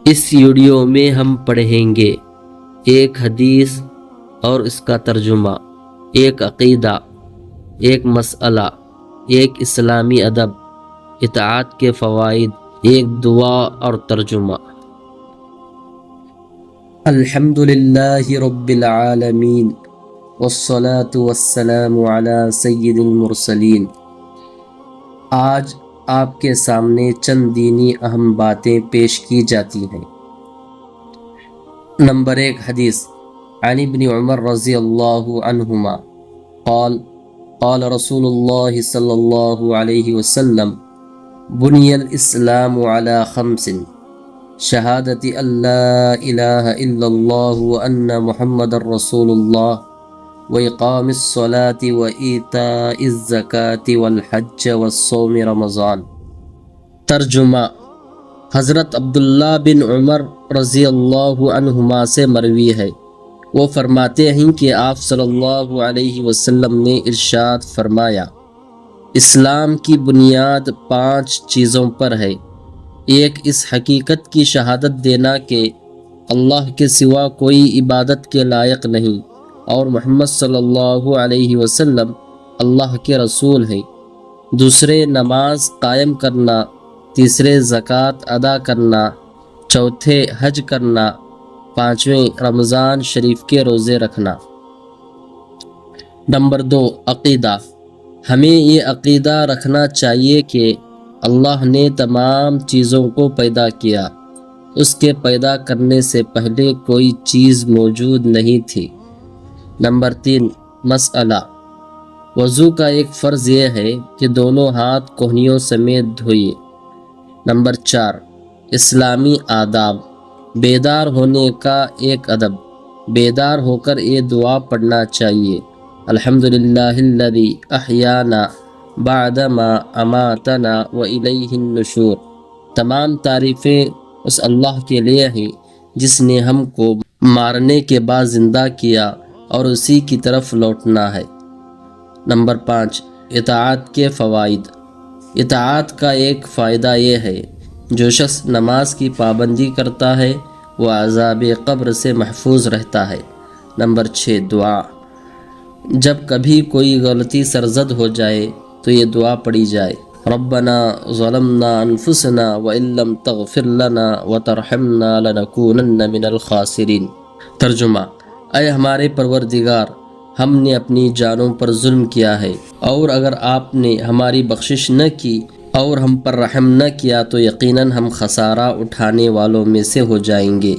اس video میں ہم پڑھیں گے ایک حدیث اور اس کا ترجمہ، ایک عقیدہ، ایک مسئلہ، ایک اسلامی ادب، اطاعت کے فوائد، ایک دعا اور ترجمہ۔ الحمد للہ رب العالمین والصلاة والسلام علی سید المرسلین۔ آج آپ کے سامنے چند دینی اہم باتیں پیش کی جاتی ہیں۔ نمبر 1 حدیث، عن ابن عمر رضی اللہ عنہما قال قال رسول اللہ صلی اللہ علیہ وسلم بنی الاسلام علی 5 شہادت ان لا الہ الا اللہ وان محمد رسول اللہ وإقام الصلاة وإيتاء الزکاة والحج والصوم رمضان۔ ترجمہ، حضرت عبداللہ بن عمر رضی اللہ عنہما سے مروی ہے، وہ فرماتے ہیں کہ آپ صلی اللہ علیہ وسلم نے ارشاد فرمایا، اسلام کی بنیاد 5 چیزوں پر ہے۔ ایک، اس حقیقت کی شہادت دینا کہ اللہ کے سوا کوئی عبادت کے لائق نہیں اور محمد صلی اللہ علیہ وسلم اللہ کے رسول ہیں۔ دوسرے، نماز قائم کرنا۔ تیسرے، زکوٰۃ ادا کرنا۔ چوتھے، حج کرنا۔ پانچویں، رمضان شریف کے روزے رکھنا۔ نمبر 2 عقیدہ، ہمیں یہ عقیدہ رکھنا چاہیے کہ اللہ نے تمام چیزوں کو پیدا کیا، اس کے پیدا کرنے سے پہلے کوئی چیز موجود نہیں تھی۔ نمبر 3 مسئلہ، وضو کا ایک فرض یہ ہے کہ دونوں ہاتھ کہنیوں سمیت دھوئے۔ نمبر 4 اسلامی آداب، بیدار ہونے کا ایک ادب، بیدار ہو کر یہ دعا پڑھنا چاہیے، الحمدللہ الذی احیانا بعدما اماتنا والیہ النشور۔ تمام تعریفیں اس اللہ کے لیے ہیں جس نے ہم کو مارنے کے بعد زندہ کیا اور اسی کی طرف لوٹنا ہے۔ نمبر 5 اطاعت کے فوائد۔ اطاعت کا ایک فائدہ یہ ہے، جو شخص نماز کی پابندی کرتا ہے وہ عذاب قبر سے محفوظ رہتا ہے۔ نمبر 6 دعا، جب کبھی کوئی غلطی سرزد ہو جائے تو یہ دعا پڑھی جائے، ربنا ظلمنا انفسنا وان لم تغفر لنا وترحمنا لنکونن من الخاسرین۔ ترجمہ، اے ہمارے پروردگار، ہم نے اپنی جانوں پر ظلم کیا ہے، اور اگر آپ نے ہماری بخشش نہ کی اور ہم پر رحم نہ کیا تو یقیناً ہم خسارہ اٹھانے والوں میں سے ہو جائیں گے۔